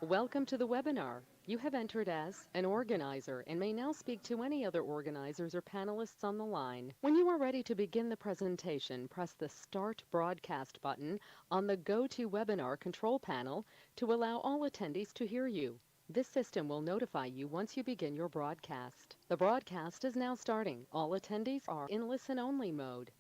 Welcome to the webinar. You have entered as an organizer and may now speak to any other organizers or panelists on the line. When you are ready to begin the presentation, press the Start Broadcast button on the GoToWebinar control panel to allow all attendees to hear you. This system will notify you once you begin your broadcast. The broadcast is now starting. All attendees are in listen-only mode.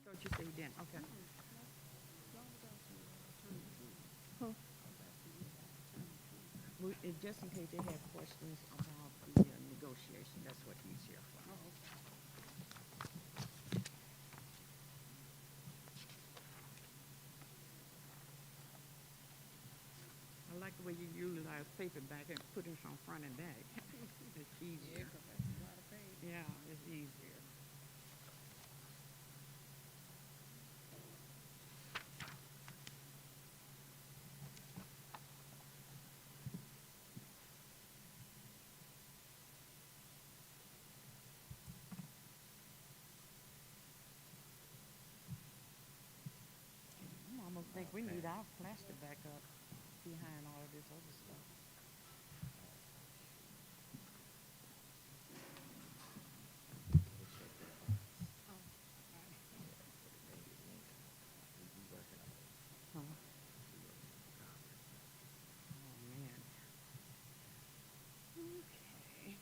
thought you said you didn't, okay. Just in case they have questions about the negotiation, that's what he's here for. I like the way you utilize paperback and put it on front and back. It's easier. Yeah, it's easier. I almost think we need our plastic back up behind all of this other stuff. Huh? Oh, man. Okay.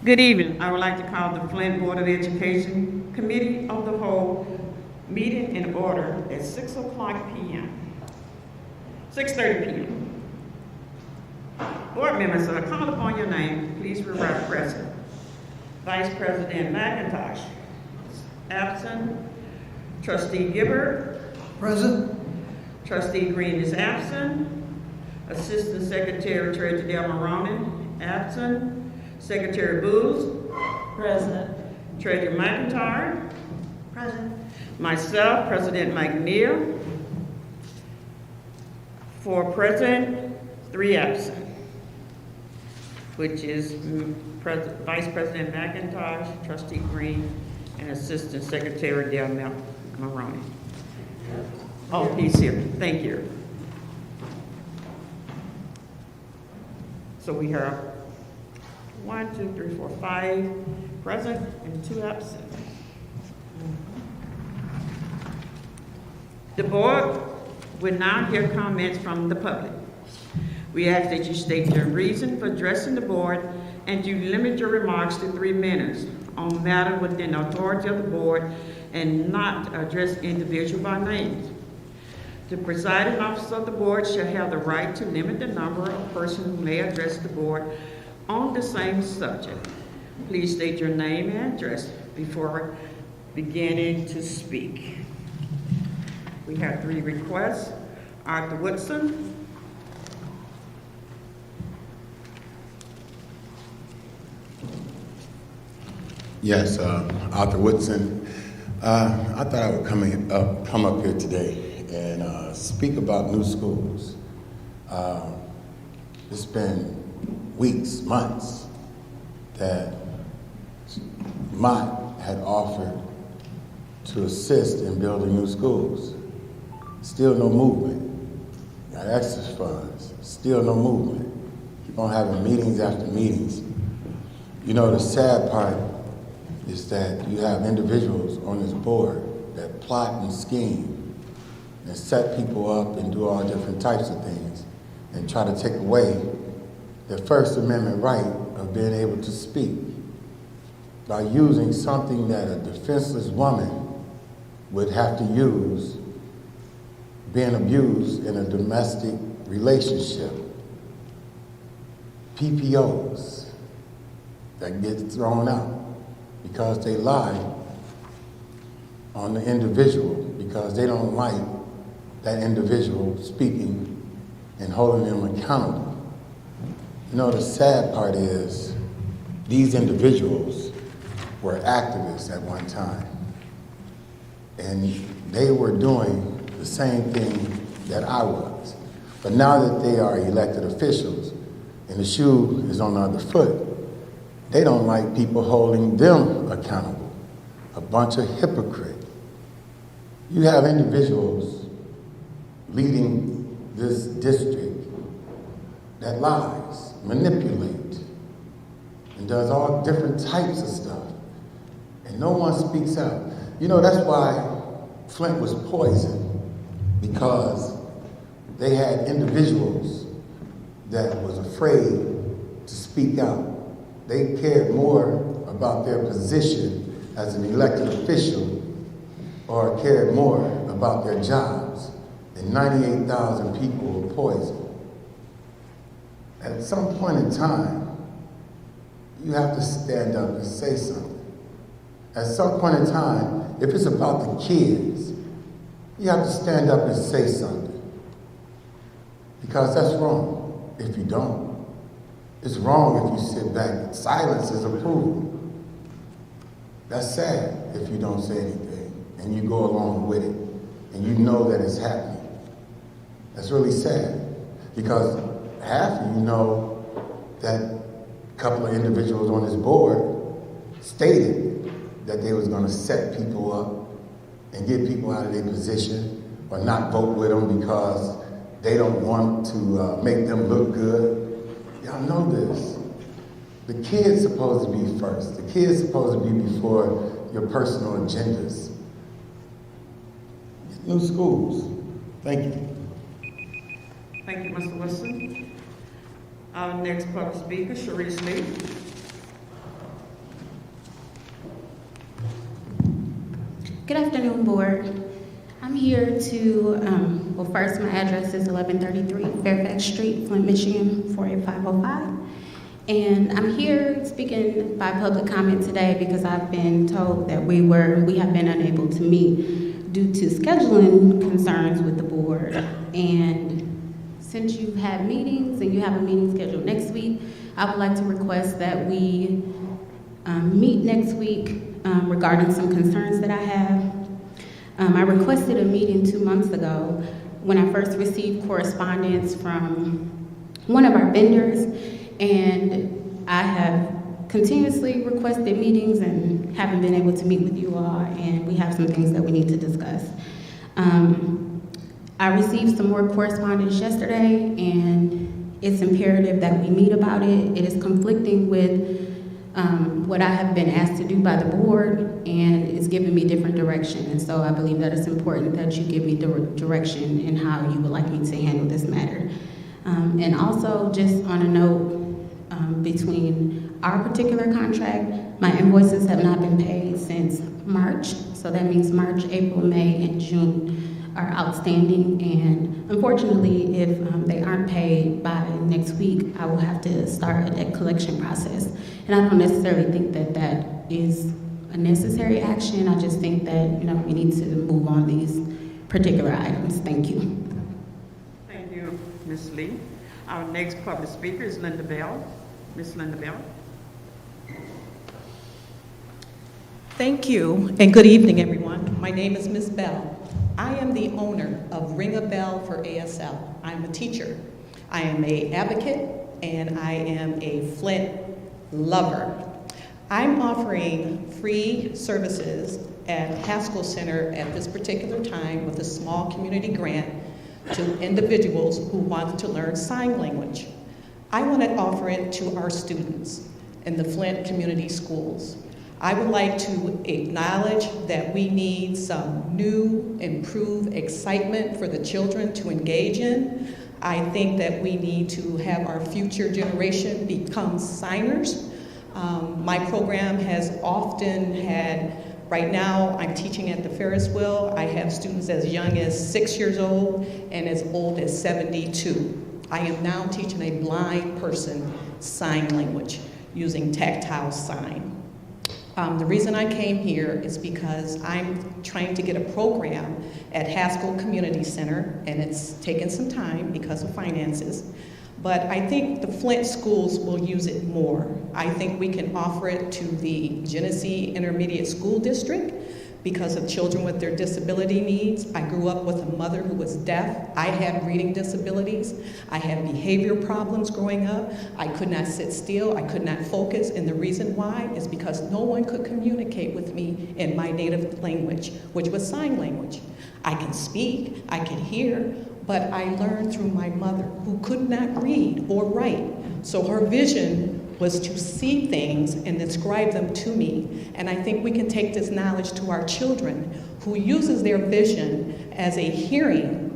Good evening. I would like to call the Flint Board of Education Committee of the Whole meeting in order at 6 o'clock p.m. 6:30 p.m. Board members, I call upon your name. Please repeat present. Vice President McIntosh, absent. Trustee Gibbard, Present. Trustee Green is absent. Assistant Secretary Treasurer Del Maroney, absent. Secretary Booth, Present. Treasurer McIntyre, Present. myself, President McNeil. 4 present, 3 absent, which is Vice President McIntosh, Trustee Green, and Assistant Secretary Del Maroney. Oh, he's here. Thank you. So we have 1, 2, 3, 4, 5 present and 2 absent. The board will now hear comments from the public. We ask that you state your reason for addressing the board and you limit your remarks to 3 minutes on matter within the authority of the board and not address individual by name. The presiding officer of the board shall have the right to limit the number of persons who may address the board on the same subject. Please state your name and address before beginning to speak. We have 3 requests. Arthur Woodson. Yes, Arthur Woodson. I thought I would come up here today and speak about new schools. It's been weeks, months that Mott had offered to assist in building new schools. Still no movement. Got extra funds, still no movement. Keep on having meetings after meetings. You know, the sad part is that you have individuals on this board that plot and scheme and set people up and do all different types of things and try to take away the First Amendment right of being able to speak by using something that a defenseless woman would have to use being abused in a domestic relationship. PPOs that get thrown out because they lie on the individual because they don't like that individual speaking and holding them accountable. You know, the sad part is these individuals were activists at one time, and they were doing the same thing that I was. But now that they are elected officials and the shoe is on the other foot, They don't like people holding them accountable. A bunch of hypocrites. You have individuals leading this district that lies, manipulate, and does all different types of stuff. And no one speaks out. You know, that's why Flint was poisoned, because they had individuals that was afraid to speak out. They cared more about their position as an elected official or cared more about their jobs. And 98,000 people were poisoned. At some point in time, you have to stand up and say something. At some point in time, if it's about the kids, you have to stand up and say something. Because that's wrong if you don't. It's wrong if you sit back. Silence is approval. That's sad if you don't say anything and you go along with it and you know that it's happening. That's really sad, because half of you know that a couple of individuals on this board stated that they was going to set people up and get people out of their position or not vote with them because they don't want to make them look good. Y'all know this. The kid's supposed to be first. The kid's supposed to be before your personal agendas. New schools. Thank you. Thank you, Mr. Wilson. Our next public speaker, Sharice Lee. Good afternoon, board. I'm here to, well, first, my address is 1133 Fairfax Street, Flint, Michigan, 48505. And I'm here speaking by public comment today because I've been told that we have been unable to meet due to scheduling concerns with the board. And since you've had meetings and you have a meeting scheduled next week, I would like to request that we meet next week regarding some concerns that I have. I requested a meeting 2 months ago when I first received correspondence from one of our vendors, and I have continuously requested meetings and haven't been able to meet with you all, and we have some things that we need to discuss. I received some more correspondence yesterday, and it's imperative that we meet about it. It is conflicting with what I have been asked to do by the board, and it's giving me different direction. And so I believe that it's important that you give me direction in how you would like me to handle this matter. And also, just on a note, between our particular contract, my invoices have not been paid since March. So that means March, April, May, and June are outstanding. And unfortunately, if they aren't paid by next week, I will have to start a debt collection process. And I don't necessarily think that that is a necessary action. I just think that, we need to move on these particular items. Thank you. Thank you, Ms. Lee. Our next public speaker is Linda Bell. Ms. Linda Bell. Thank you, and good evening, everyone. My name is Ms. Bell. I am the owner of Ring a Bell for ASL. I'm a teacher. I am an advocate, and I am a Flint lover. I'm offering free services at Haskell Center at this particular time with a small community grant to individuals who want to learn sign language. I want to offer it to our students in the Flint community schools. I would like to acknowledge that we need some new, improved excitement for the children to engage in. I think that we need to have our future generation become signers. My program has often had, right now I'm teaching at the Ferris wheel. I have students as young as 6 years old and as old as 72. I am now teaching a blind person sign language using tactile sign. The reason I came here is because I'm trying to get a program at Haskell Community Center, and it's taken some time because of finances, but I think the Flint schools will use it more. I think we can offer it to the Genesee Intermediate School District, because of children with their disability needs. I grew up with a mother who was deaf. I had reading disabilities. I had behavior problems growing up. I could not sit still. I could not focus. And the reason why is because no one could communicate with me in my native language, which was sign language. I can speak, I can hear, but I learned through my mother, who could not read or write. So her vision was to see things and describe them to me. And I think we can take this knowledge to our children, who uses their vision as a hearing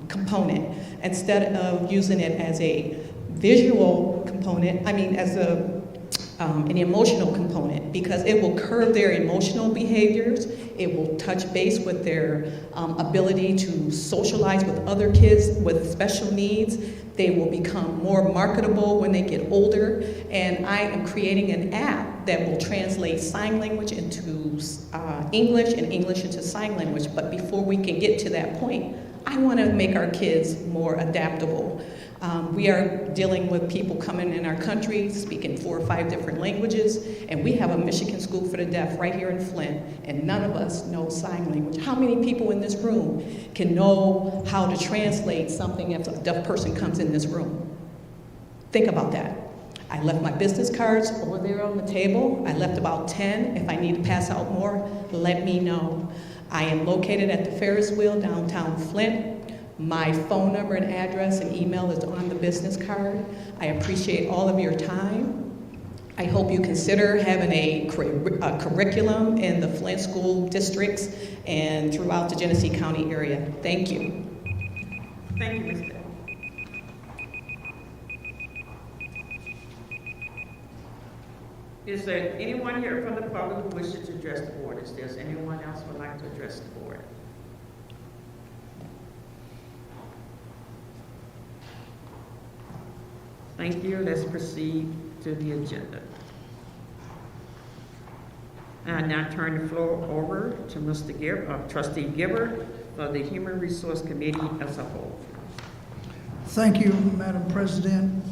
component instead of using it as a visual component, as an emotional component, because it will curb their emotional behaviors. It will touch base with their ability to socialize with other kids with special needs. They will become more marketable when they get older. And I am creating an app that will translate sign language into English and English into sign language. But before we can get to that point, I want to make our kids more adaptable. We are dealing with people coming in our country speaking 4 or 5 different languages, and we have a Michigan School for the Deaf right here in Flint, and none of us know sign language. How many people in this room can know how to translate something if a deaf person comes in this room? Think about that. I left my business cards over there on the table. I left about 10. If I need to pass out more, let me know. I am located at the Ferris wheel downtown Flint. My phone number and address and email is on the business card. I appreciate all of your time. I hope you consider having a curriculum in the Flint school districts and throughout the Genesee County area. Thank you. Thank you, Ms. Bell. Is there anyone here from the public who wishes to address the board? Is there anyone else who would like to address the board? Thank you. Let's proceed to the agenda. I now turn the floor over to Mr. Trustee Gibbard for the Human Resource Committee as a whole. Thank you, Madam President.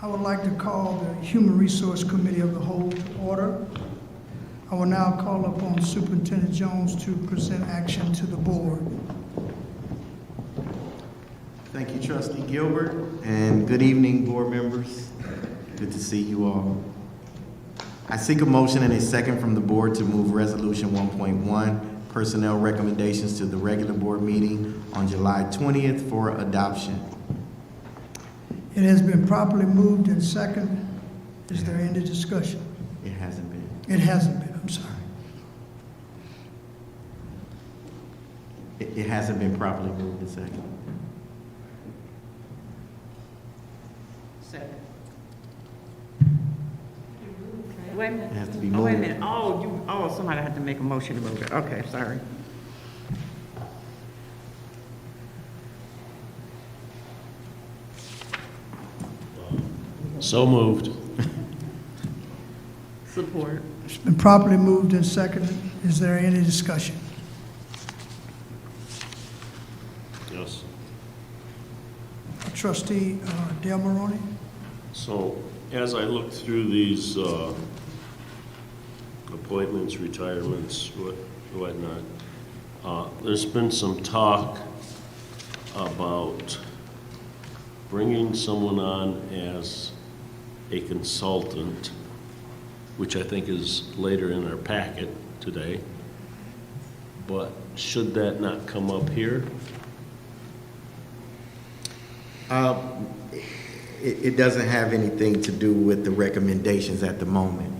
I would like to call the Human Resource Committee of the Whole to order. I will now call upon Superintendent Jones to present action to the board. Thank you, Trustee Gilbert, and good evening, board members. Good to see you all. I seek a motion and a second from the board to move Resolution 1.1, Personnel Recommendations, to the regular board meeting on July 20th for adoption. It has been properly moved and second. Is there any discussion? It hasn't been. It hasn't been, I'm sorry. It hasn't been properly moved and second. Second. Wait a minute. It has to be Oh, wait a moved. minute. Somebody had to make a motion to move it. Okay, sorry. So moved. Support. It's been properly moved and seconded. Is there any discussion? Yes. Trustee Del Maroney? So as I look through these appointments, retirements, whatnot, there's been some talk about bringing someone on as a consultant, which I think is later in our packet today. But should that not come up here? It doesn't have anything to do with the recommendations at the moment.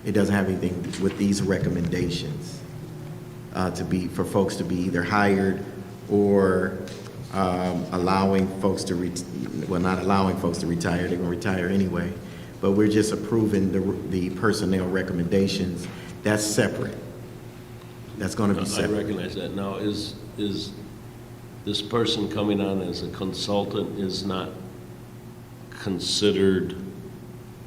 It doesn't have anything with these recommendations for folks to be either hired or allowing folks to, not allowing folks to retire, they're gonna retire anyway, but we're just approving the personnel recommendations. That's separate. That's gonna be I separate. recognize that. Now, is this person coming on as a consultant is not considered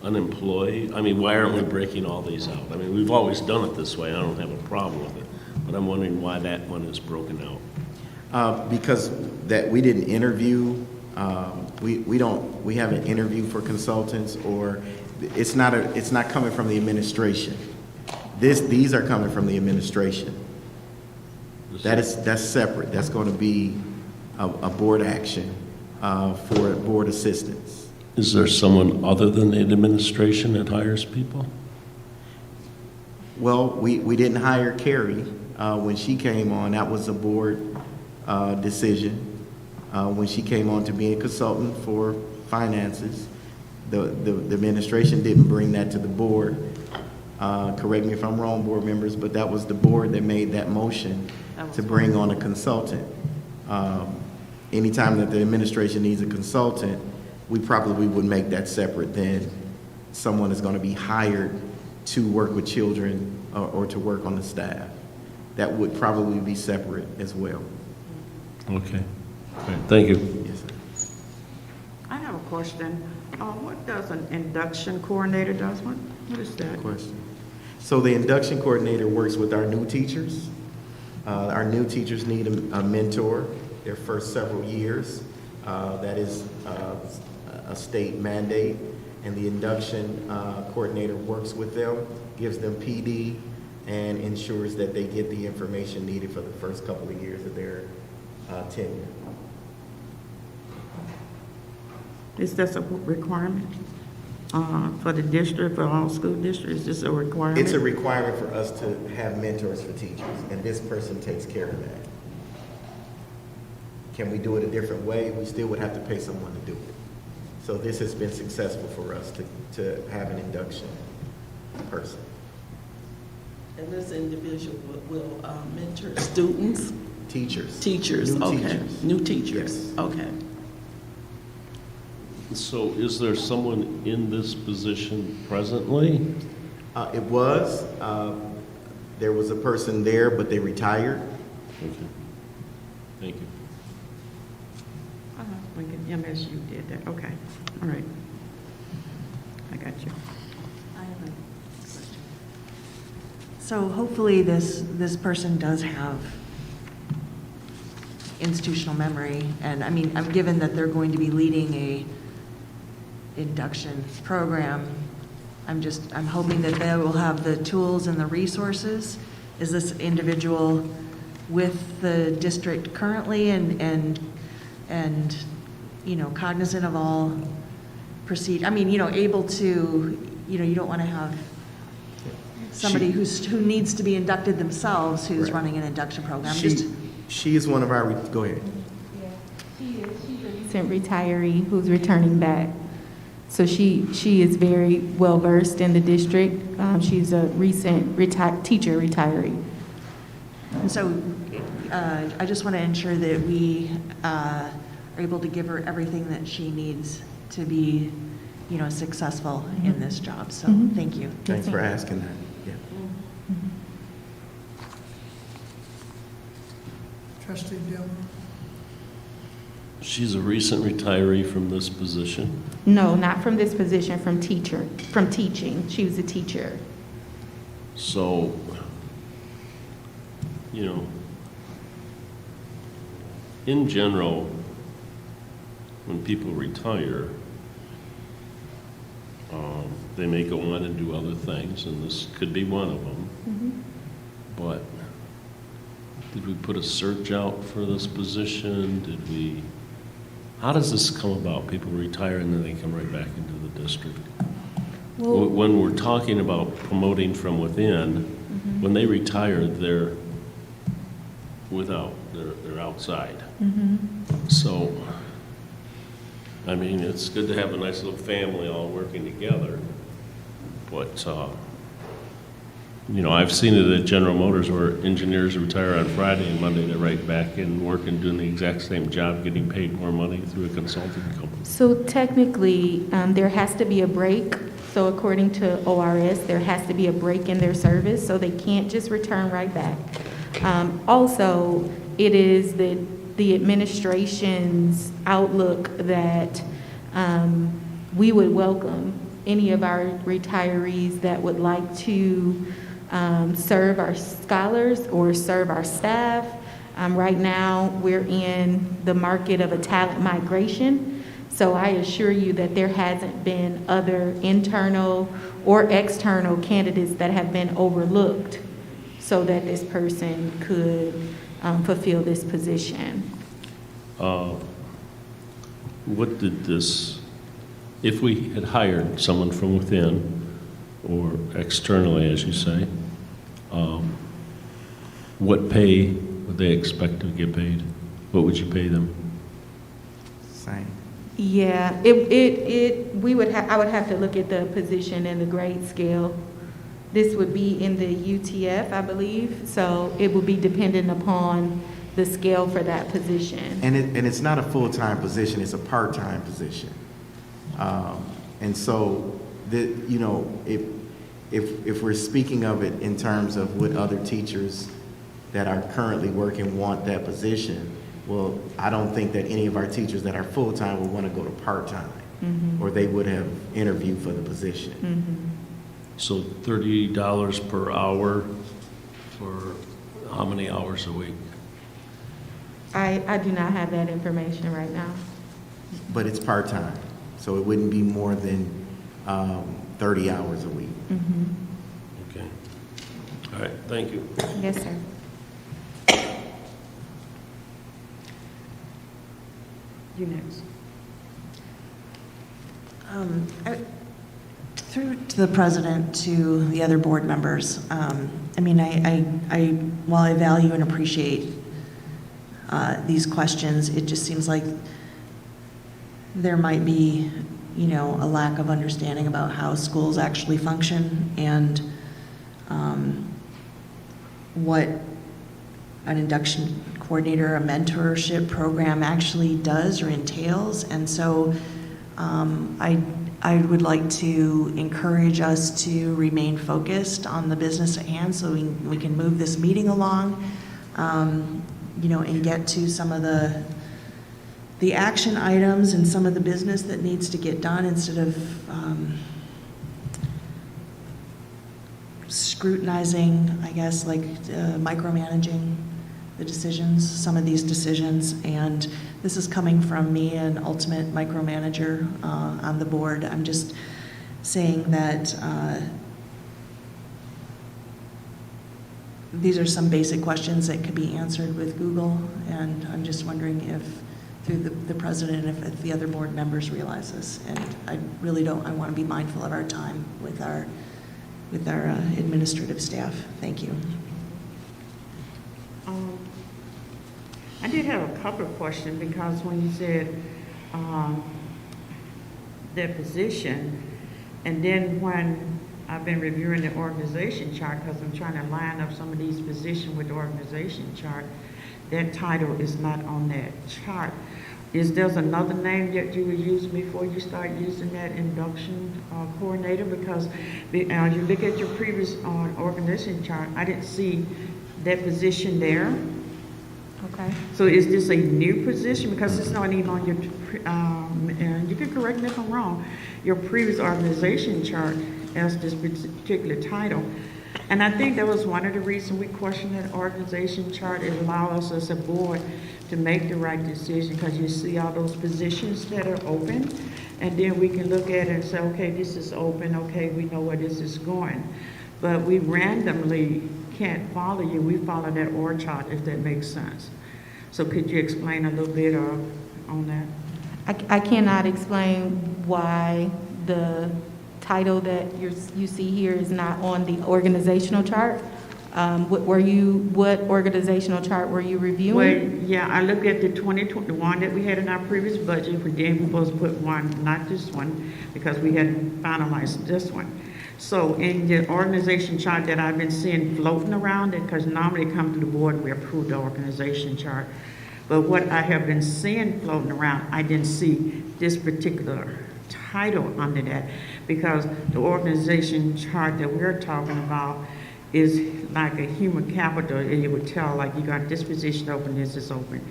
an employee? I mean, why aren't we breaking all these out? I mean, we've always done it this way. I don't have a problem with it, but I'm wondering why that one is broken out. Because that we didn't interview, we haven't interviewed for consultants, or it's not coming from the administration. These are coming from the administration. That's separate. That's going to be a board action for board assistance. Is there someone other than the administration that hires people? Well, we didn't hire Carrie when she came on. That was a board decision. When she came on to be a consultant for finances, the administration didn't bring that to the board. Correct me if I'm wrong, board members, but that was the board that made that motion to bring on a consultant. Anytime that the administration needs a consultant, we probably would make that separate than someone is going to be hired to work with children or to work on the staff. That would probably be separate as well. Okay. All right. Thank you. Yes, sir. I have a question. What does an induction coordinator does? What is that? Question. So the induction coordinator works with our new teachers. Our new teachers need a mentor their first several years. That is a state mandate, and the induction coordinator works with them, gives them PD, and ensures that they get the information needed for the first couple of years of their tenure. Is this a requirement for the district, for all school districts? Is this a requirement? It's a requirement for us to have mentors for teachers, and this person takes care of that. Can we do it a different way? We still would have to pay someone to do it. So this has been successful for us to have an induction person. And this individual will mentor students? Teachers. Teachers, New okay. teachers. New teachers, Yes. okay. So is there someone in this position presently? It was. There was a person there, but they retired. Okay. Thank you. Lincoln MSU did that. Okay. All right. I got you. I have a question. So hopefully this person does have institutional memory, and I mean, I'm given that they're going to be leading a induction program. I'm hoping that they will have the tools and the resources. Is this individual with the district currently and you know, cognizant of all I mean, you know, able to, you know, you don't want to have somebody who needs to be inducted themselves who's running an induction program. She is one of our, go ahead. Yeah, she is. She's a recent retiree who's returning back. So she is very well versed in the district. She's a recent teacher retiree. And so I just want to ensure that we are able to give her everything that she needs to be, you know, successful in this job. So thank you. Thanks for asking that. Yeah. Trustee Dillon. She's a recent retiree from this position. No, not from this position, from teaching. She was a teacher. So, you know, in general, when people retire, they may go on and do other things, and this could be one of them. But did we put a search out for this position? How does this come about? People retire and then they come right back into the district. Well, When we're talking about promoting from within, when they retire, they're outside. So, I mean, it's good to have a nice little family all working together, but, you know, I've seen it at General Motors where engineers retire on Friday and Monday they're right back in work and doing the exact same job, getting paid more money through a consulting company. so technically, there has to be a break. So according to ORS, there has to be a break in their service, so they can't just return right back. Also, it is the administration's outlook that we would welcome any of our retirees that would like to serve our scholars or serve our staff. Right now, we're in the market of a talent migration. So I assure you that there hasn't been other internal or external candidates that have been overlooked so that this person could fulfill this position. What did this, if we had hired someone from within or externally, as you say, what pay would they expect to get paid? What would you pay them? Same. Yeah, I would have to look at the position and the grade scale. This would be in the UTF, I believe, so it would be dependent upon the scale for that position. And it's not a full-time position, it's a part-time position. And so, if we're speaking of it in terms of what other teachers that are currently working want that position, well, I don't think that any of our teachers that are full-time would want to go to part-time, or they would have interviewed for the position. So $30 per hour for how many hours a week? I do not have that information right now. But it's part-time, so it wouldn't be more than 30 hours a week. Okay. All right, thank you. Yes, sir. You next. Through to the president, to the other board members, I mean, while I value and appreciate these questions, it just seems like there might be, a lack of understanding about how schools actually function and what an induction coordinator, a mentorship program actually does or entails. And so I would like to encourage us to remain focused on the business at hand so we can move this meeting along, and get to some of the action items and some of the business that needs to get done instead of scrutinizing, I guess, like micromanaging the decisions, some of these decisions. And this is coming from me, an ultimate micromanager on the board. I'm just saying that these are some basic questions that could be answered with Google, and I'm just wondering if, through the president, if the other board members realize this. And I really don't, I want to be mindful of our time with our administrative staff. Thank you. I did have a couple of questions, because when you said their position, and then when I've been reviewing the organization chart, because I'm trying to line up some of these positions with the organization chart, that title is not on that chart. Is there another name that you would use before you start using that induction coordinator? Because you look at your previous organization chart, I didn't see that position there. Okay. So is this a new position? Because it's not even on your, and you can correct me if I'm wrong, your previous organization chart has this particular title. And I think that was one of the reasons we questioned that organization chart. It allows us as a board to make the right decision, because you see all those positions that are open, and then we can look at it and say, okay, this is open, okay, we know where this is going. But we randomly can't follow you. We follow that org chart, if that makes sense. So could you explain a little bit on that? I cannot explain why the title that you see here is not on the organizational chart. What organizational chart were you reviewing? Well, yeah, I looked at the 2021 that we had in our previous budget. We then we supposed to put one, not this one, because we hadn't finalized this one. So in the organization chart that I've been seeing floating around, because normally it comes to the board, we approve the organization chart. But what I have been seeing floating around, I didn't see this particular title under that, because the organization chart that we're talking about is like a human capital, and you would tell, like, you got this position open, this is open.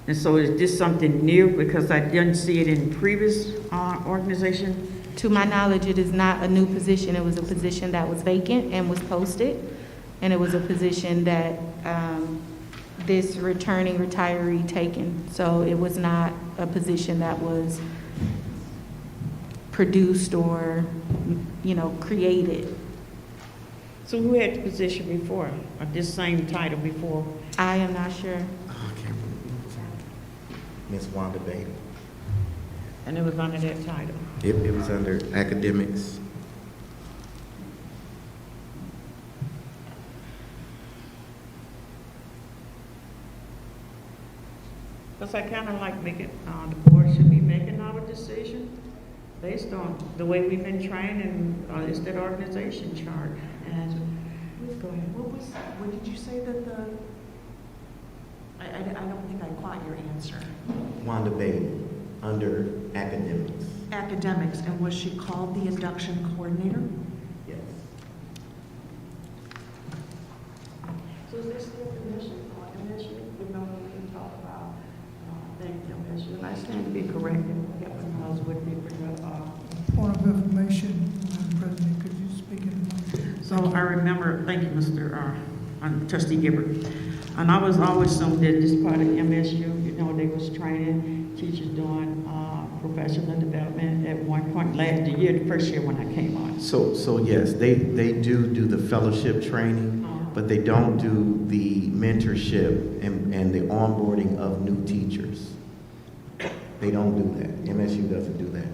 And so is this something new? Because I didn't see it in previous organization. To my knowledge, it is not a new position. It was a position that was vacant and was posted, and it was a position that this returning retiree taken. So it was not a position that was produced or, created. So who had the position before, or this same title before? I am not sure. Oh, I can't remember. Miss Wanda Beatty. And it was under that title? It was under academics. Because I kind of like making, the board should be making our decision based on the way we've been trained and it's that organization chart. And go ahead. What did you say that I don't think I caught your answer. Wanda Beatty, under academics. Academics, and was she called the induction coordinator? Yes. So is there still commission or MSU? We know we can talk about, thank you, MSU. I stand to be corrected. Kevin Miles would be for the, Point of information, Madam President, could you speak in the mic? So I remember, thank you, Mr. Trustee Gibbert. And I was always assumed that this part of MSU, they was training teachers doing professional development at one point the first year when I came on. So yes, they do the fellowship training, but they don't do the mentorship and the onboarding of new teachers. They don't do that. MSU doesn't do that.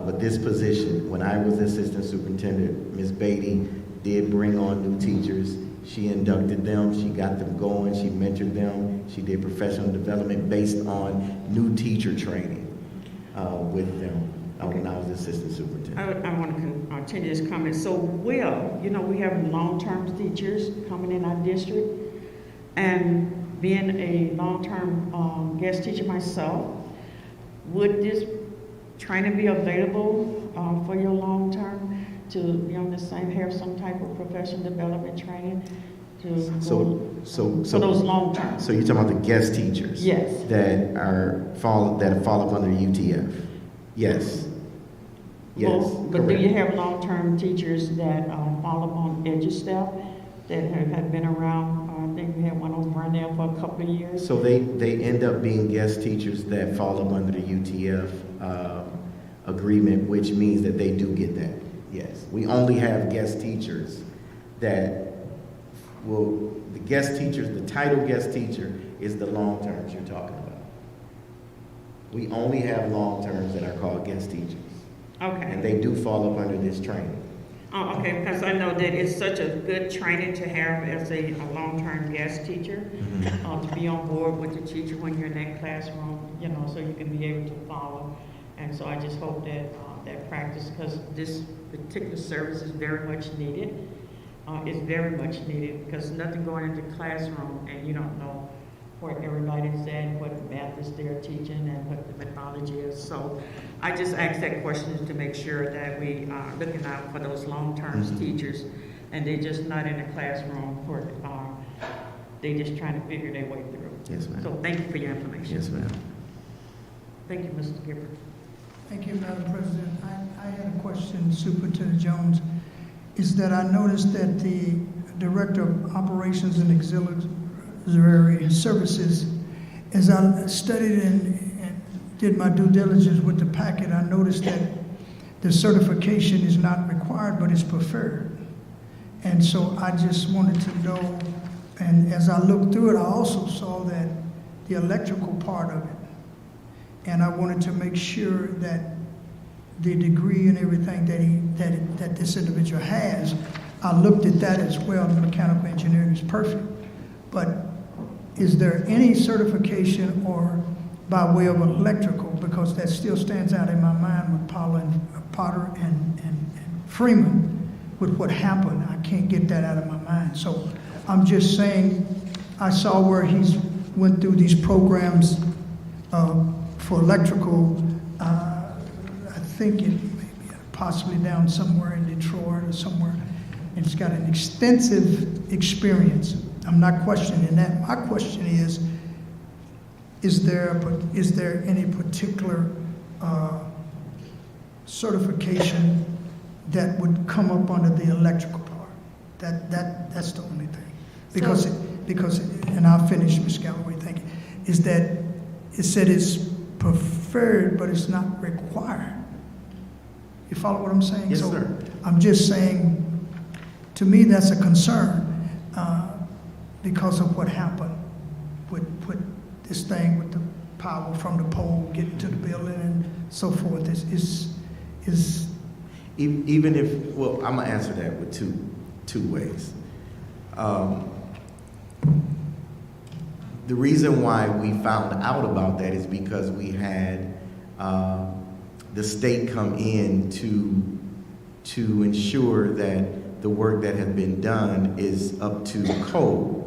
But this position, when I was assistant superintendent, Ms. Beatty did bring on new teachers. She inducted them, she got them going, she mentored them, she did professional development based on new teacher training with them when I was assistant superintendent. I want to continue this comment. So, we have long-term teachers coming in our district, and being a long-term guest teacher myself, would this training be available for your long-term to be on the same, have some type of professional development training for those long-term? So you're talking about the guest teachers? Yes. That fall up under UTF? Yes. Yes. Well, but do you have long-term teachers that fall up on EduStaff that have been around? I think we had one over there for a couple of years. So they end up being guest teachers that fall up under the UTF agreement, which means that they do get that. Yes. We only have guest teachers that the title guest teacher is the long terms you're talking about. We only have long terms that are called guest teachers. Okay. And they do fall up under this training. Oh, okay, because I know that it's such a good training to have as a long-term guest teacher, to be on board with the teacher when you're in that classroom, so you can be able to follow. And so I just hope that that practice, because this particular service is very much needed. It's very much needed, because nothing going into the classroom and you don't know where everybody's at, what math is they're teaching, and what the methodology is. So I just asked that question to make sure that we are looking out for those long-term teachers, and they're just not in the classroom for, they're just trying to figure their way through. Yes, ma'am. So thank you for your information. Yes, ma'am. Thank you, Mr. Gibbert. Thank you, Madam President. I had a question, Superintendent Jones, is that I noticed that the Director of Operations and Auxiliary Services, as I studied and did my due diligence with the packet, I noticed that the certification is not required, but it's preferred. And so I just wanted to know, and as I looked through it, I also saw that the electrical part of it. And I wanted to make sure that the degree and everything that this individual has, I looked at that as well. The mechanical engineering is perfect. But is there any certification or by way of electrical, because that still stands out in my mind with Potter and Freeman with what happened. I can't get that out of my mind. So I'm just saying, I saw where he's went through these programs for electrical, I think it may be possibly down somewhere in Detroit or somewhere, and it's got an extensive experience. I'm not questioning that. My question is there any particular certification that would come up under the electrical part? That's the only thing. Because because, and I'll finish, Ms. Galloway, thank you, is that it said it's preferred, but it's not required. You follow what I'm saying? Yes, So sir. I'm just saying, to me, that's a concern because of what happened with this thing with the power from the pole getting to the building and so forth. Is Even if, well, I'm gonna answer that with two ways. The reason why we found out about that is because we had the state come in to ensure that the work that had been done is up to code.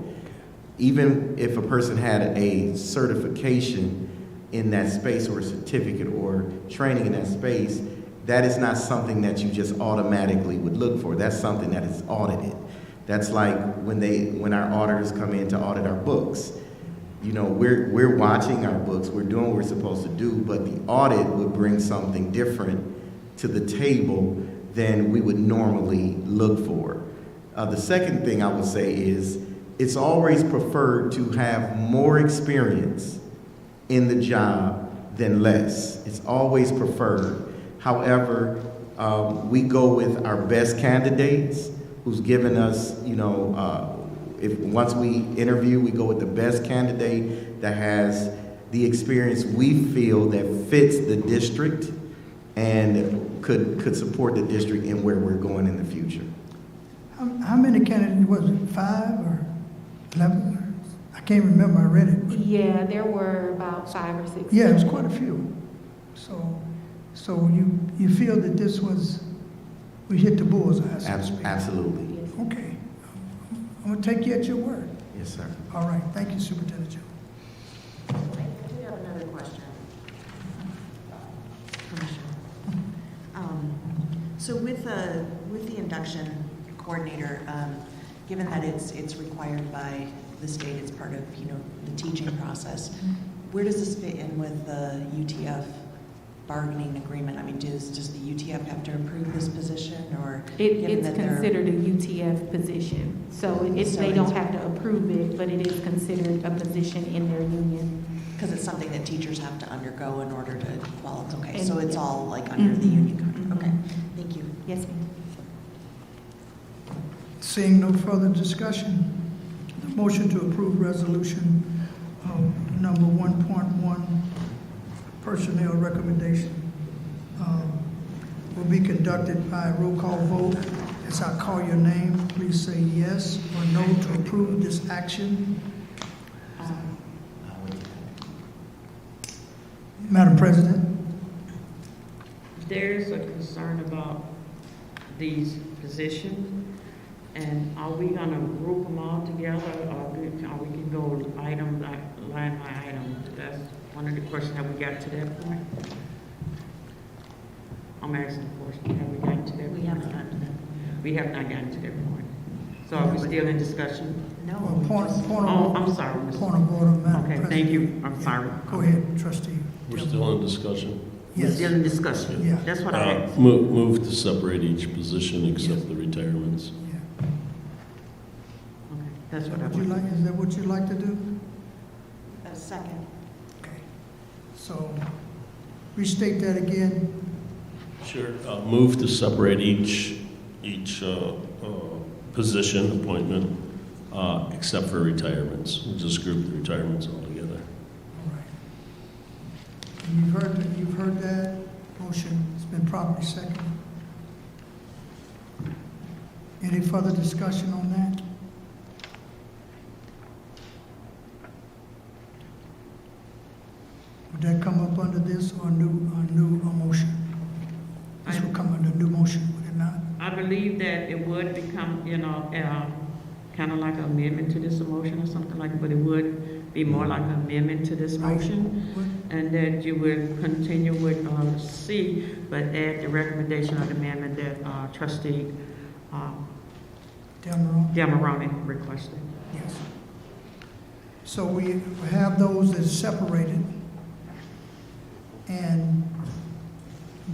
Even if a person had a certification in that space or a certificate or training in that space, that is not something that you just automatically would look for. That's something that is audited. That's like when our auditors come in to audit our books. You know, we're watching our books, we're doing what we're supposed to do, but the audit would bring something different to the table than we would normally look for. The second thing I would say is it's always preferred to have more experience in the job than less. It's always preferred. However, we go with our best candidates who's given us, you know, if once we interview, we go with the best candidate that has the experience we feel that fits the district and could support the district in where we're going in the future. how many candidates, was it 5 or 11? I can't remember, I read it. But Yeah, there were about 5 or 6. yeah, it was quite a few. So you feel that this was, we hit the bullseye, so to speak? Absolutely. Yes. Okay. I'm going to take you at your word. Yes, sir. All right, thank you, Superintendent Jones. I do have another question. Commissioner. So with the induction coordinator, given that it's required by the state, it's part of, you know, the teaching process, where does this fit in with the UTF bargaining agreement? I mean, does the UTF have to approve this position, or given It's that they're- considered a UTF position. So they don't have to approve it, but it is considered a position in their union. Because it's something that teachers have to undergo in order to qualify. Okay, And- so it's all like under the union contract. Okay, thank you. Yes, ma'am. Seeing no further discussion, the motion to approve resolution number 1.1, personnel recommendation, will be conducted by roll call vote. As I call your name, please say yes or no to approve this action. Madam President? There's a concern about these positions, and are we gonna group them all together, or we can go item, line by item? That's one of the questions, have we got to that point? I'm asking the question, have we gotten to that point? We haven't gotten to that point. We have not gotten to that point. So are we still in discussion? No. Point just- of Oh, order. I'm sorry, Ms. Point of order, Madam Okay, President. thank you, I'm sorry. Go ahead, trustee. We're still in discussion. Yes. Still in discussion? Yeah. That's what I asked. Move to separate each position except the retirements. Yeah. Okay, that's what I Would you want. like, is that what you'd like to do? A second. Okay. So restate that again. Sure. Move to separate each position appointment except for retirements. We'll just group the retirements all together. All right. And you've heard that motion. It's been properly seconded. Any further discussion on that? Would that come up under this or a new motion? This would come under new motion, would it not? I believe that it would become, kind of like an amendment to this motion or something like, but it would be more like an amendment to this motion. And that you would continue with C, but add the recommendation of the amendment that trustee Demaroni requested. Yes. So we have those that are separated, and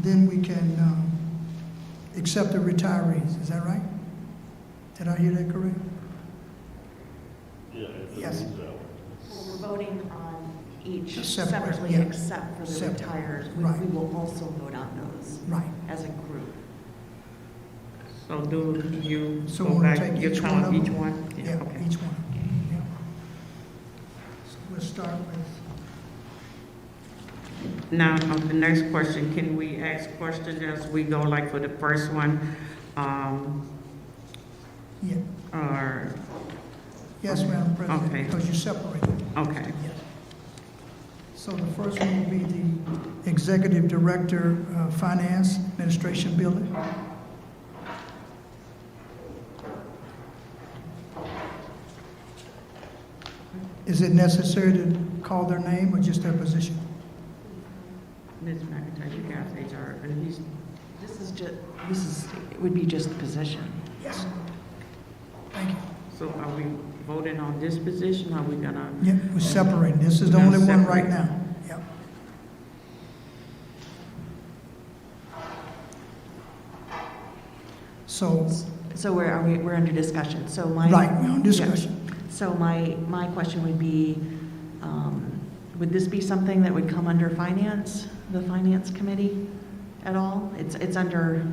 then we can accept the retirees. Is that right? Did I hear that correct? Yeah, Yes. We're voting on each Separate, separately yeah. except for the Separate, retired. We right. we will also vote on those Right. as a group. So do you So go we'll back, take you each count one of each them? one? Yeah, Okay. each one. Yeah. So we'll start with, Now, on the next question, can we ask questions as we go, like for the first one? yeah, Or, yes, Madam Okay. President, because you separated. okay. So the first one will be the Executive Director of Finance Administration Building. Is it necessary to call their name or just their position? Ms. McIntyre, you guys HR, and he's, It would be just the position. Yes. Thank you. so are we voting on this position, or are we gonna? Yeah, we're separating. This is the We're only gonna one right separate. now. Yep. So, So we're under discussion. So my. right, we're on discussion. So my question would be, would this be something that would come under finance, the finance committee at all? It's under,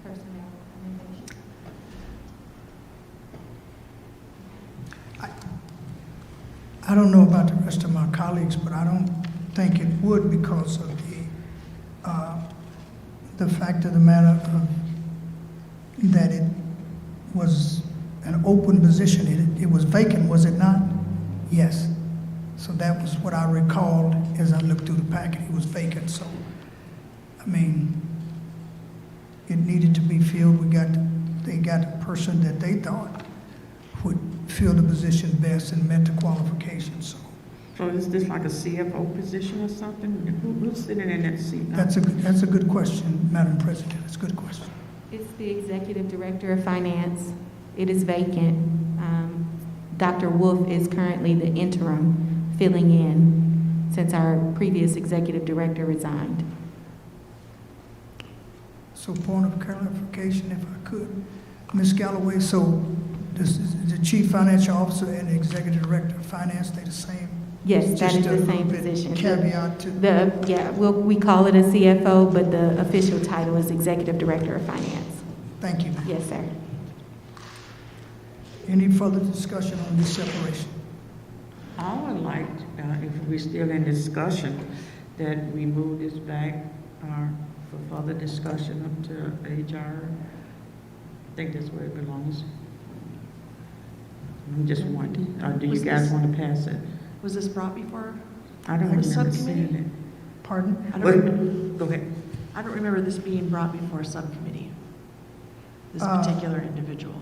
Personnel. I don't know about the rest of my colleagues, but I don't think it would because of the fact of the matter of that it was an open position. It was vacant, was it not? Yes. So that was what I recalled as I looked through the packet. It was vacant, so, I mean, it needed to be filled. They got the person that they thought would fill the position best and met the qualifications, so. So is this like a CFO position or something? Who's sitting in that seat? That's a good question, Madam President. That's a good question. It's the Executive Director of Finance. It is vacant. Dr. Wolf is currently the interim filling in since our previous Executive Director resigned. So point of clarification, if I could, Ms. Galloway, so the Chief Financial Officer and the Executive Director of Finance, they the same? Yes, that Just is a the little same bit position. Caveat to, We call it a CFO, but the official title is Executive Director of Finance. thank you. Yes, sir. Any further discussion on this separation? I would like, if we're still in discussion, that we move this back for further discussion up to HR. I think that's where it belongs. I'm just wondering, do you guys want to pass it? was this brought before? I don't The remember subcommittee? seeing Pardon? I it. don't, Go ahead. I don't remember this being brought before a subcommittee, this Uh, particular individual.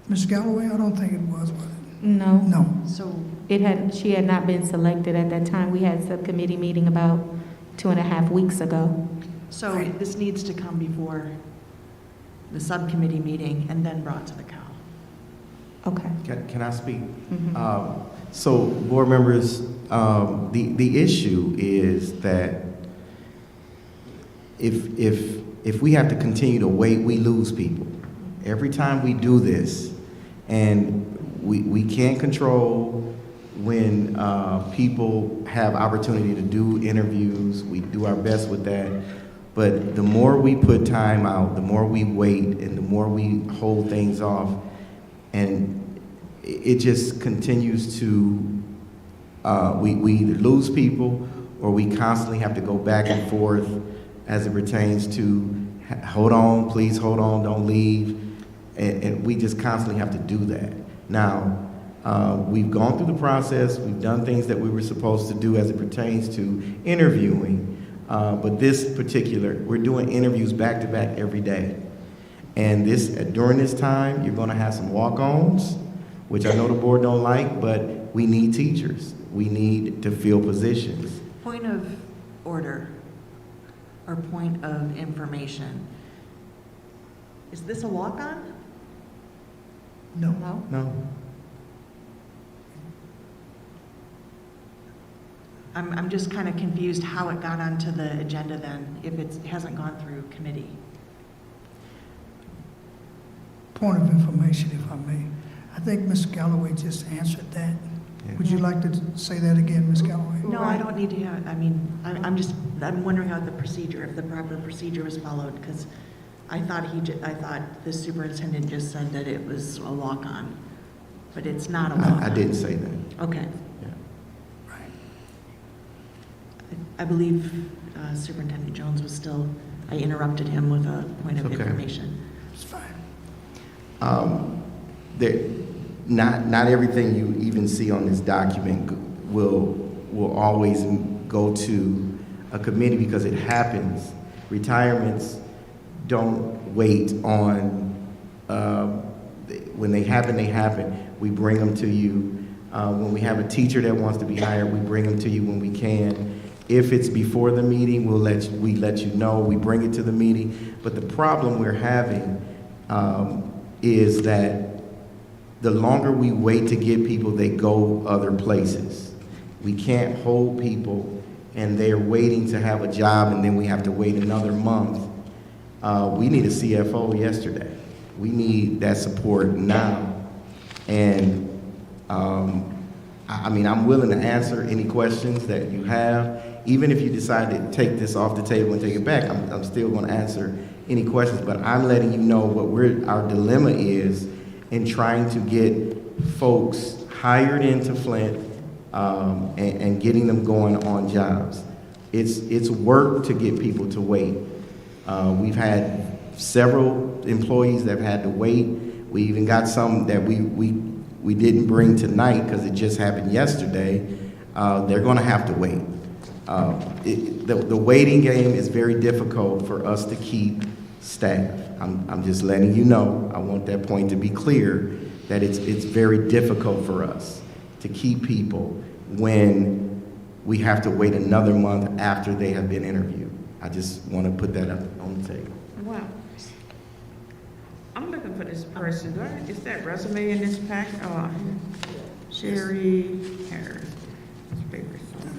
Ms. Galloway, I don't think it was it? No, No. So she had not been selected at that time. We had a subcommittee meeting about 2.5 weeks ago. So this needs to come before the subcommittee meeting and then brought to the COW. Okay. Can I speak? Mhm. So, board members, the issue is that if we have to continue to wait, we lose people. Every time we do this, and we can't control when people have opportunity to do interviews, we do our best with that. But the more we put time out, the more we wait, and the more we hold things off, and it just continues to, we either lose people or we constantly have to go back and forth as it pertains to, hold on, please hold on, don't leave. And we just constantly have to do that. Now, we've gone through the process, we've done things that we were supposed to do as it pertains to interviewing, but this particular, we're doing interviews back to back every day. And during this time, you're gonna have some walk-ons, which I know the board don't like, but we need teachers. We need to fill positions. Point of order or point of information. Is this a walk-on? No. No? No? I'm just kind of confused how it got onto the agenda then, if it hasn't gone through committee. Point of information, if I may. I think Ms. Galloway just answered that. Yeah. Would you like to say that again, Ms. Galloway? No, I don't need to have, I mean, I'm wondering how the procedure, if the proper procedure was followed, because I thought I thought the superintendent just said that it was a walk-on, but it's not a walk-on. I didn't say that. Okay. Yeah. Right. I believe Superintendent Jones was still, I interrupted him with a point of Okay. information. It's fine. Not everything you even see on this document will always go to a committee because it happens. Retirements don't wait on, when they happen, they happen. We bring them to you. When we have a teacher that wants to be hired, we bring them to you when we can. If it's before the meeting, we let you know. We bring it to the meeting. But the problem we're having is that the longer we wait to get people, they go other places. We can't hold people and they're waiting to have a job and then we have to wait another month. We need a CFO yesterday. We need that support now. And I mean, I'm willing to answer any questions that you have. Even if you decide to take this off the table and take it back, I'm still going to answer any questions. But I'm letting you know what our dilemma is in trying to get folks hired into Flint and getting them going on jobs. It's work to get people to wait. We've had several employees that have had to wait. We even got some that we didn't bring tonight because it just happened yesterday. They're going to have to wait. The waiting game is very difficult for us to keep staff. I'm just letting you know. I want that point to be clear that it's very difficult for us to keep people when we have to wait another month after they have been interviewed. I just want to put that up on the table. Wow. I'm looking for this person. Is that resume in this pack? Sherry Harris.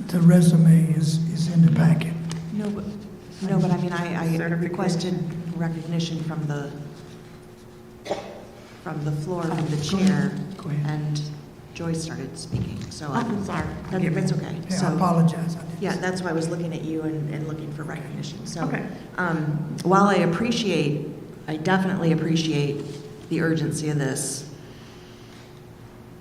The resume is in the packet. No, but I mean, I requested recognition from the floor, from the chair, Go ahead. and Joyce started speaking, so. I'm sorry. That's okay. Yeah, So- I apologize. Yeah, that's why I was looking at you and looking for recognition. So, Okay. while I definitely appreciate the urgency of this,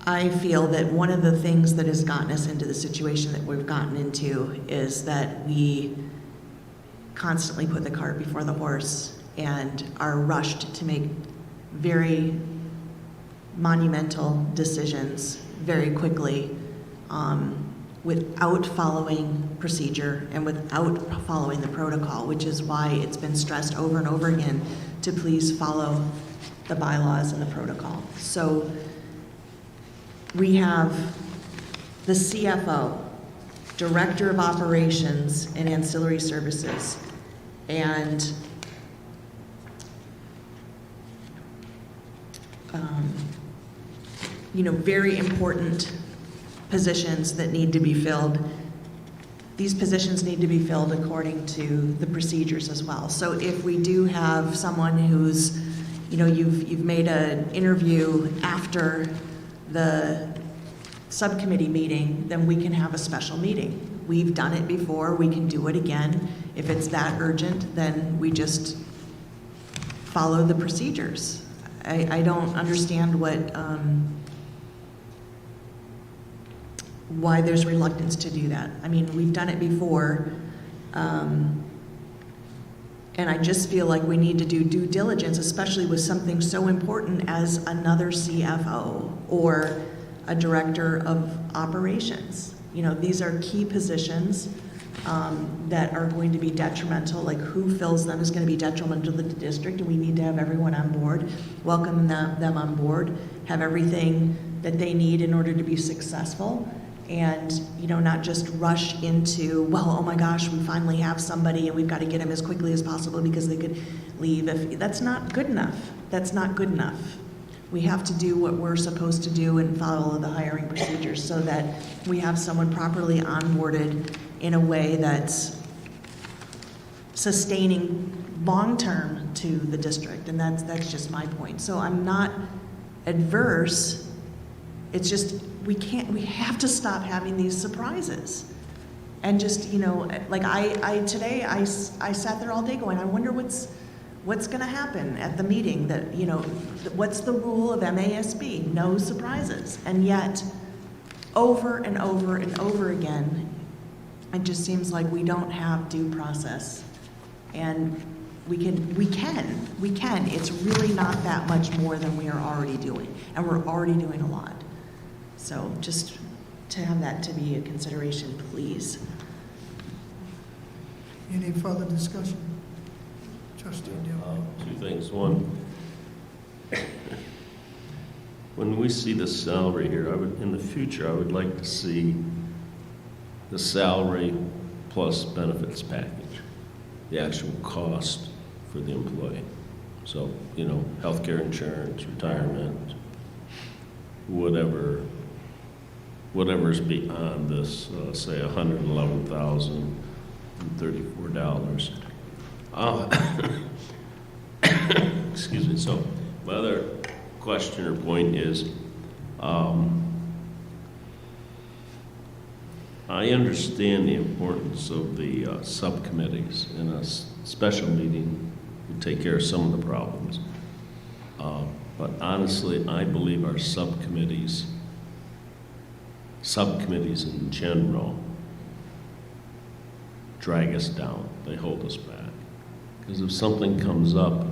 I feel that one of the things that has gotten us into the situation that we've gotten into is that we constantly put the cart before the horse and are rushed to make very monumental decisions very quickly, without following procedure and without following the protocol, which is why it's been stressed over and over again to please follow the bylaws and the protocol. So we have the CFO, Director of Operations and Ancillary Services, and very important positions that need to be filled. These positions need to be filled according to the procedures as well. So if we do have someone who's, you've made an interview after the subcommittee meeting, then we can have a special meeting. We've done it before, we can do it again. If it's that urgent, then we just follow the procedures. I don't understand why there's reluctance to do that. I mean, we've done it before, and I just feel like we need to do due diligence, especially with something so important as another CFO or a director of operations. These are key positions that are going to be detrimental, like who fills them is going to be detrimental to the district, and we need to have everyone on board, welcome them on board, have everything that they need in order to be successful, and not just rush into, well, oh my gosh, we finally have somebody and we've got to get them as quickly as possible because they could leave. That's not good enough. That's not good enough. We have to do what we're supposed to do and follow the hiring procedures so that we have someone properly onboarded in a way that's sustaining long-term to the district, and that's just my point. So I'm not adverse, it's just, we have to stop having these surprises. And just, like today, I sat there all day going, I wonder what's gonna happen at the meeting, that, what's the rule of MASB? No surprises. And yet, over and over and over again, it just seems like we don't have due process. And we can. It's really not that much more than we are already doing. And we're already doing a lot. So just to have that to be a consideration, please. Any further discussion? Trustee Dillon. Two things. One, when we see the salary here, in the future, I would like to see the salary plus benefits package, the actual cost for the employee. So, healthcare insurance, retirement, whatever's beyond this, say $111,034. Excuse me. So my other question or point is, I understand the importance of the subcommittees in a special meeting to take care of some of the problems. But honestly, I believe our subcommittees in general, drag us down. They hold us back. Because if something comes up,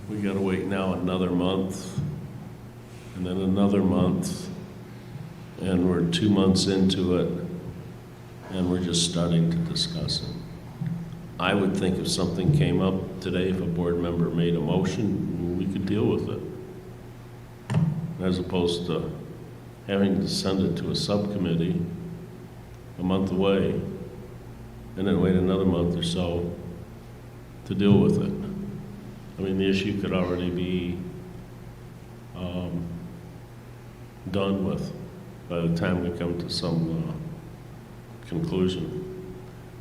we got to wait now another month, and then another month, and we're 2 months into it, and we're just starting to discuss it. I would think if something came up today, if a board member made a motion, we could deal with it. As opposed to having to send it to a subcommittee a month away, and then wait another month or so to deal with it. I mean, the issue could already be done with by the time we come to some conclusion.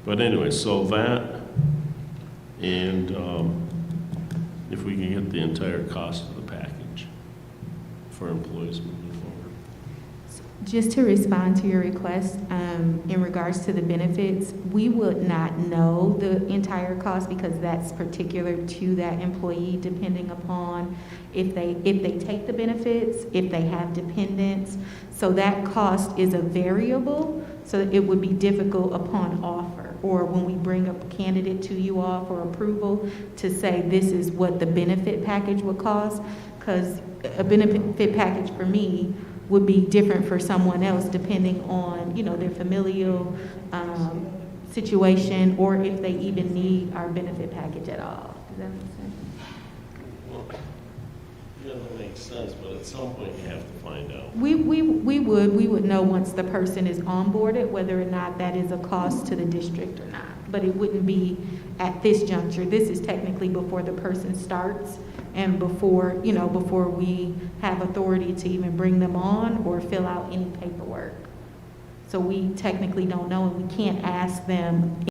But anyway, so that, and if we can get the entire cost of the package for employees moving forward. Just to respond to your request, in regards to the benefits, we would not know the entire cost because that's particular to that employee, depending upon if they take the benefits, if they have dependents. So that cost is a variable, so it would be difficult upon offer or when we bring a candidate to you all for approval to say this is what the benefit package would cost, because a benefit package for me would be different for someone else depending on, their familial situation or if they even need our benefit package at all. Does that make sense? Well, that makes sense, but at some point you have to find out. We would know once the person is onboarded whether or not that is a cost to the district or not. But it wouldn't be at this juncture. This is technically before the person starts and before we have authority to even bring them on or fill out any paperwork. So we technically don't know, and we can't ask them